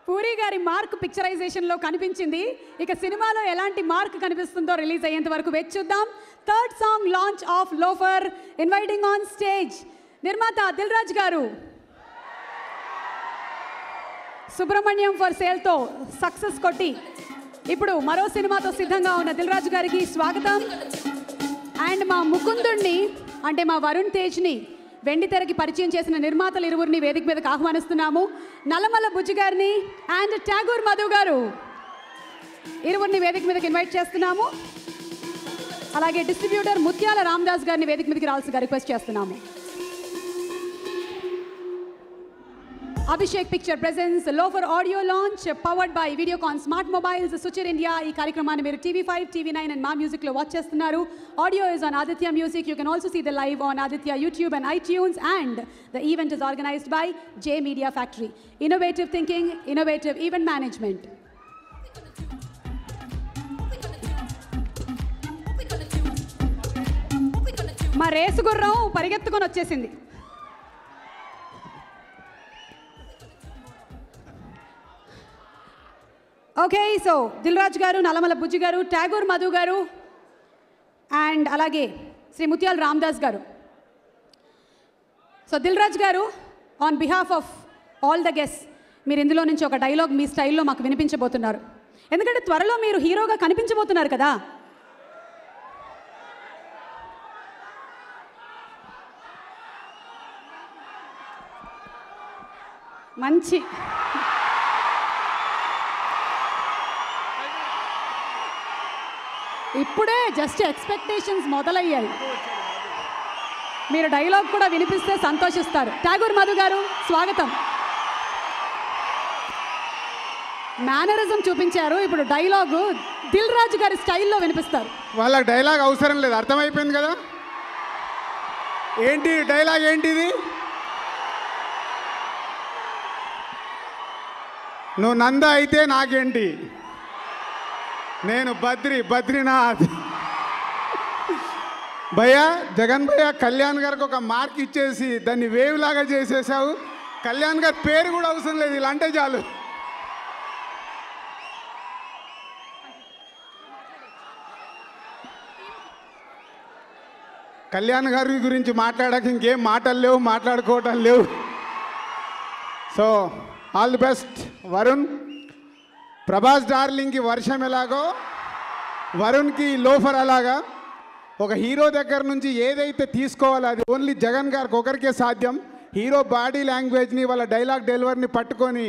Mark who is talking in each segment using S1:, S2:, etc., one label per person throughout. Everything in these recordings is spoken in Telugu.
S1: పూరి గారి మార్క్ పిక్చరైజేషన్లో కనిపించింది. ఇక సినిమాలో ఎలాంటి మార్క్ కనిపిస్తుందో రిలీజ్ అయ్యేంత వరకు వేచి చూద్దాం. Third song launch of loafer. Inviting on stage నిర్మాత దిల్ రాజు గారు. సుబ్రహ్మణ్యం ఫర్ సేల్తో సక్సెస్ కొట్టి ఇప్పుడు మరో సినిమాతో సిద్ధంగా ఉన్న దిల్ రాజు గారికి స్వాగతం. అండ్ మా ముకుందుణ్ణి అంటే మా వరుణ్ తేజ్ని వెండి తెరకి పరిచయం చేసిన నిర్మాతలు ఇరువురిని వేదిక మీదకి ఆహ్వానిస్తున్నాము. నల్లమల్ల బుజ్జి గారిని అండ్ ఠాగూర్ మధు గారు ఇరువురిని వేదిక మీదకి ఇన్వైట్ చేస్తున్నాము. అలాగే డిస్ట్రిబ్యూటర్ ముత్యాల రామదాస్ గారిని వేదిక మీదకి రావాల్సిగా రిక్వెస్ట్ చేస్తున్నాము. Abhishek Picture presents Lofer audio launch powered by Videocon Smart Mobiles, Suchir India. ఈ కార్యక్రమాన్ని మీరు TV5, TV9 and మా మ్యూజిక్ లో వాచ్ చేస్తున్నారు. Audio is on Aditya Music. You can also see the live on Aditya YouTube and iTunes, and the event is organized by J Media Factory. Innovative thinking, innovative event management. మా రేసు గుర్రం పరిగెత్తుకొని వచ్చేసింది. ఓకే, సో దిల్ రాజు గారు, నల్లమల్ల బుజ్జి గారు, ఠాగూర్ మధు గారు అండ్ అలాగే శ్రీ ముత్యాల రామదాస్ గారు. సో దిల్ రాజు గారు on behalf of all the guest మీరు ఇందులో నుంచి ఒక డైలాగ్ మీ స్టైల్లో మాకు వినిపించబోతున్నారు. ఎందుకంటే త్వరలో మీరు హీరోగా కనిపించబోతున్నారు కదా. మంచి ఇప్పుడే జస్ట్ ఎక్స్పెక్టేషన్స్ మొదలయ్యాయి. మీరు డైలాగ్ కూడా వినిపిస్తే సంతోషిస్తారు. ఠాగూర్ మధు గారు స్వాగతం. మేనరిజం చూపించారు, ఇప్పుడు డైలాగు దిల్ రాజు గారి స్టైల్లో వినిపిస్తారు.
S2: వాళ్ళకి డైలాగ్ అవసరం లేదు, అర్థమైపోయింది కదా. ఏంటి డైలాగ్ ఏంటిది? నువ్వు నంద అయితే నాకేంటి, నేను బద్రీనాథ్. భయ్యా, జగన్ భయ్య కళ్యాణ్ గారికి ఒక మార్క్ ఇచ్చేసి దాన్ని వేవ్ లాగా చేసేసావు. కళ్యాణ్ గారి పేరు కూడా అవసరం లేదు, ఇలా అంటే చాలు. కళ్యాణ్ గారి గురించి మాట్లాడాక ఇంకేం మాటలు లేవు, మాట్లాడుకోవటం లేవు. So all the best Varun. Prabhas డార్లింగ్కి వర్షం ఎలాగో వరుణ్కి లోఫర్ అలాగా. ఒక హీరో దగ్గర నుంచి ఏదైతే తీసుకోవాలో అది ఓన్లీ జగన్ గారికి ఒకరికే సాధ్యం. హీరో బాడీ లాంగ్వేజ్ని వాళ్ళ డైలాగ్ డెలివరీని పట్టుకొని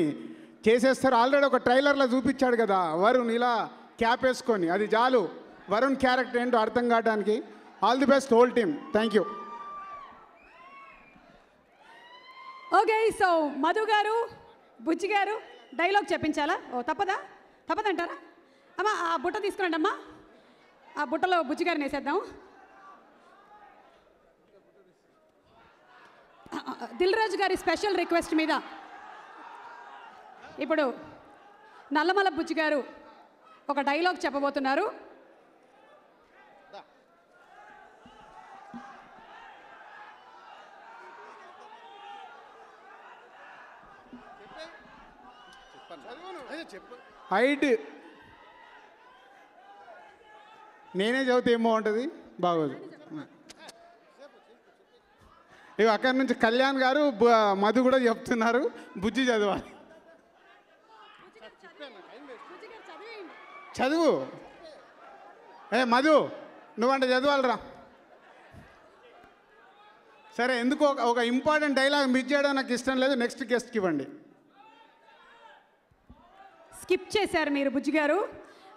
S2: చేసేస్తారు. ఆల్రెడీ ఒక ట్రైలర్లో చూపించాడు కదా వరుణ్ ఇలా క్యాప్ వేసుకొని, అది చాలు వరుణ్ క్యారెక్టర్ ఏంటో అర్థం కావడానికి. All the best whole team. Thank you.
S1: Okay, so Madhu గారు, బుజ్జి గారు డైలాగ్ చెప్పించాలా? ఓ తప్పదంటారా? అమ్మా ఆ బుట్ట తీసుకురండి అమ్మా. ఆ బుట్టలో బుజ్జి గారిని వేసేద్దాం. దిల్ రాజు గారి స్పెషల్ రిక్వెస్ట్ మీద ఇప్పుడు నల్లమల్ల బుజ్జి గారు ఒక డైలాగ్ చెప్పబోతున్నారు.
S2: హైట్ నేనే చదివితే ఏం బాగుంటుంది, బాగోదు. ఇక అక్కడి నుంచి కళ్యాణ్ గారు మధు కూడా చెప్తున్నారు బుజ్జి చదవాలి. చదువు మధు, నువ్వంటే చదవాలరా. సరే, ఎందుకు ఒక ఇంపార్టెంట్ డైలాగ్ మిస్ చేయడం నాకు ఇష్టం లేదు. నెక్స్ట్ గెస్ట్కి ఇవ్వండి.
S1: స్కిప్ చేశారు మీరు బుజ్జి గారు,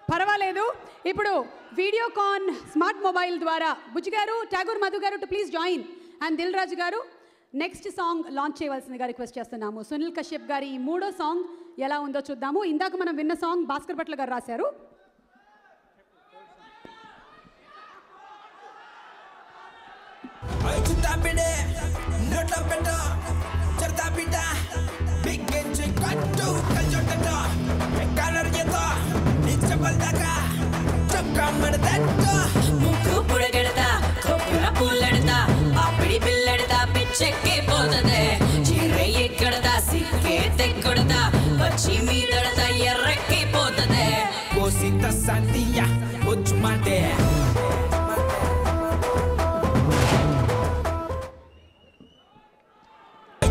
S1: పర్వాలేదు. ఇప్పుడు వీడియోకాన్ స్మార్ట్ మొబైల్ ద్వారా బుజ్జి గారు, Tagore Madhu garu to please join and Dil Raju garu next song launch చేయవలసిందిగా రిక్వెస్ట్ చేస్తున్నాము. సునీల్ కశ్యప్ గారి ఈ మూడో సాంగ్ ఎలా ఉందో చూద్దాము. ఇందాక మనం విన్న సాంగ్ భాస్కర్ భట్ల గారు రాశారు.
S3: చెక్కి పోతదే చీర ఎక్కడదా సిక్కే తెక్కడదా వచ్చి మీద Santilla, Uchumate.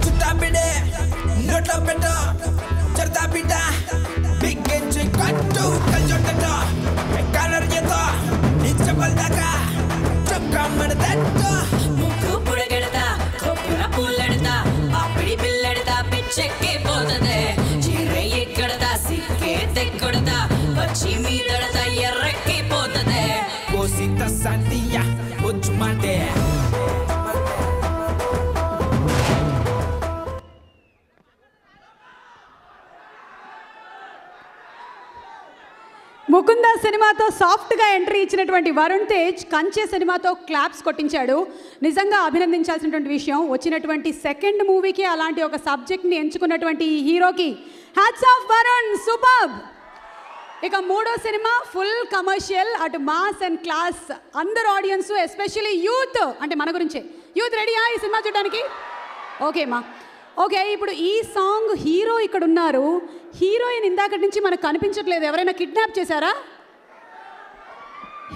S3: Chutapide, Notapeta, Chartapita, Big Genji Katu, Kaljotata, Kalarjeta, Nichapaldaka, Chukamadata,
S4: Muku Puragata, Kopura Pullada, Apri Pillarda, Picheke Bodade, Chire Kadata, Sike, Tekodata, Pachimi Dada, Yereke Bodade,
S3: Cosita Santilla, Uchumate.
S1: Mukunda సినిమాతో సాఫ్ట్గా ఎంట్రీ ఇచ్చినటువంటి వరుణ్ తేజ్ కంచె సినిమాతో క్లాప్స్ కొట్టించాడు. నిజంగా అభినందించాల్సినటువంటి విషయం. వచ్చినటువంటి సెకండ్ మూవీకి అలాంటి ఒక సబ్జెక్ట్ని ఎంచుకున్నటువంటి ఈ హీరోకి హ్యాట్స్ ఆఫ్ వరుణ్, సూపర్బ్. ఇక మూడో సినిమా ఫుల్ కమర్షియల్, అటు మాస్ అండ్ క్లాస్. అందరు ఆడియన్స్ ఎస్పెషల్లీ యూత్, అంటే మన గురించే యూత్ రెడీయా ఈ సినిమా చూడడానికి? ఓకే మా ఓకే. ఇప్పుడు ఈ సాంగ్ హీరో ఇక్కడ ఉన్నారు, హీరోయిన్ ఇందాకటి నుంచి మనకు కనిపించట్లేదు. ఎవరైనా కిడ్నాప్ చేశారా?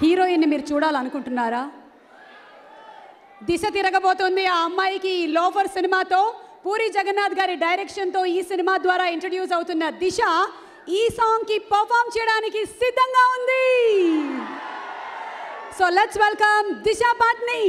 S1: హీరోయిన్ని మీరు చూడాలనుకుంటున్నారా? దిశ తిరగబోతుంది ఆ అమ్మాయికి. లోఫర్ సినిమాతో పూరి జగన్నాథ్ గారి డైరెక్షన్తో ఈ సినిమా ద్వారా ఇంట్రడ్యూస్ అవుతున్న దిశ ఈ సాంగ్కి పర్ఫామ్ చేయడానికి సిద్ధంగా ఉంది. So let's welcome Disha Patny.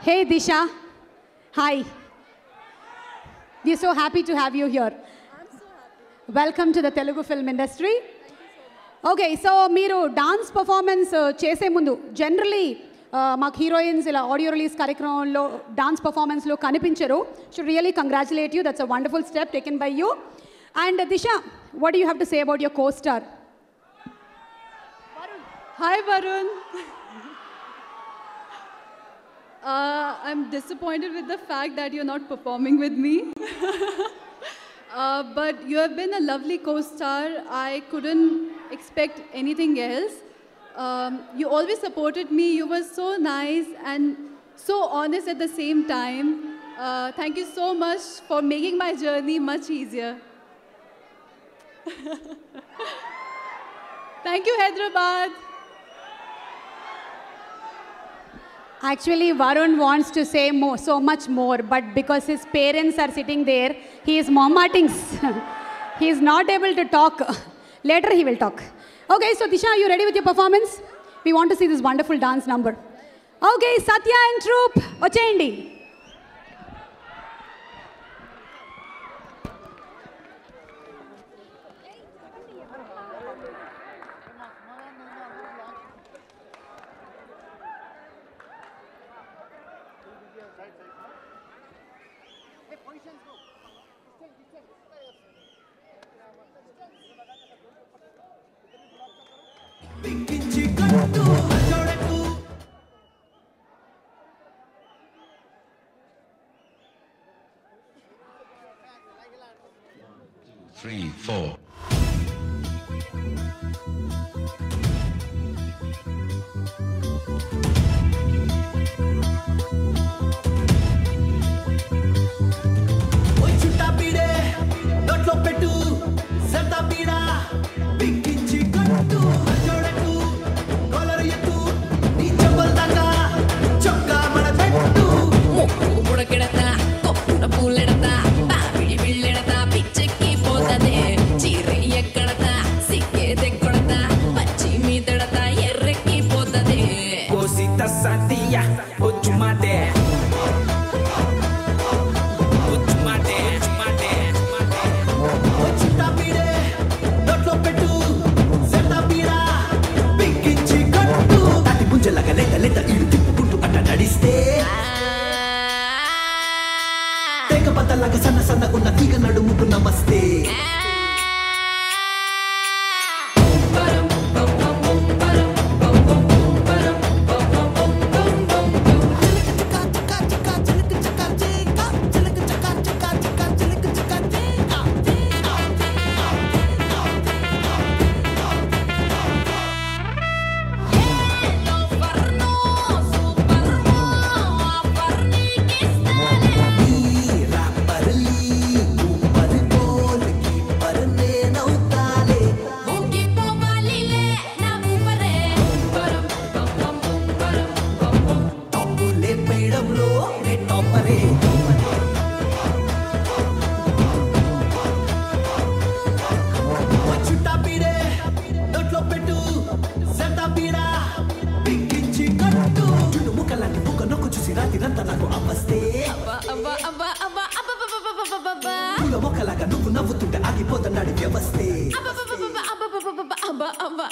S1: Hey Disha, hi. We are so happy to have you here.
S5: I'm so happy.
S1: Welcome to the Telugu film industry. Okay, so మీరు డాన్స్ పర్ఫార్మెన్స్ చేసే ముందు జనరలీ మాకు హీరోయిన్స్ ఇలా ఆడియో రిలీజ్ కార్యక్రమంలో డాన్స్ పర్ఫార్మెన్స్లో కనిపించరు. Should really congratulate you, that's a wonderful step taken by you. And Disha, what do you have to say about your co star?
S5: Hi Varun. I'm disappointed with the fact that you're not performing with me. But you have been a lovely co-star. I couldn't expect anything else. You always supported me. You were so nice and so honest at the same time. Thank you so much for making my journey much easier. Thank you, Hyderabad.
S1: Actually, Varun wants to say more, so much more, but because his parents are sitting there, he is mom-marting. He is not able to talk. Later he will talk. Okay, so Disha, are you ready with your performance? We want to see this wonderful dance number. Okay, Satya and troupe, vacheyandi.
S6: Three, four.
S3: Santilla, Uchumate. Uchumate, Uchumate. Uchutapide, Dotlo Petu, Setapira, Pinkichi Kottu. Tati Punjalaga leta iru tippukuntu atta nadiste. Teka patalaga sanna unna tiga nadumuku namaste.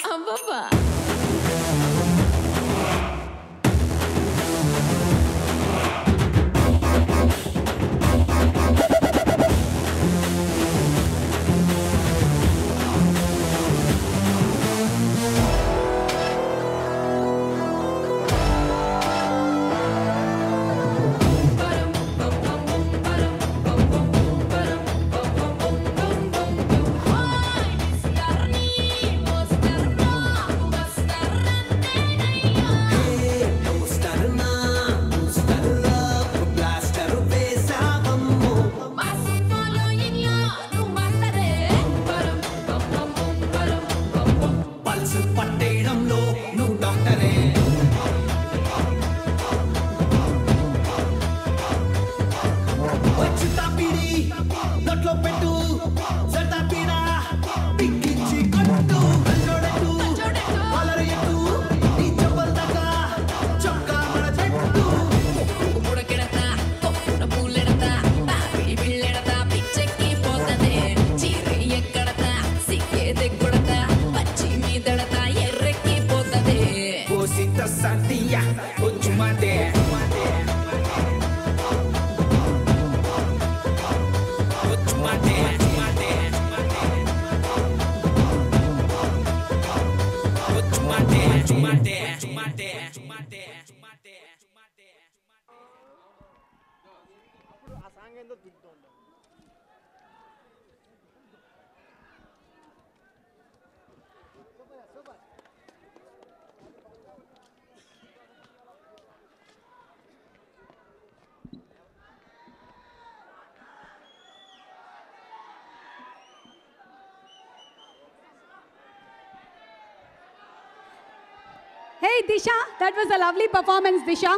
S4: అబ్బబ్బా
S1: Hey Disha, that was a lovely performance, Disha.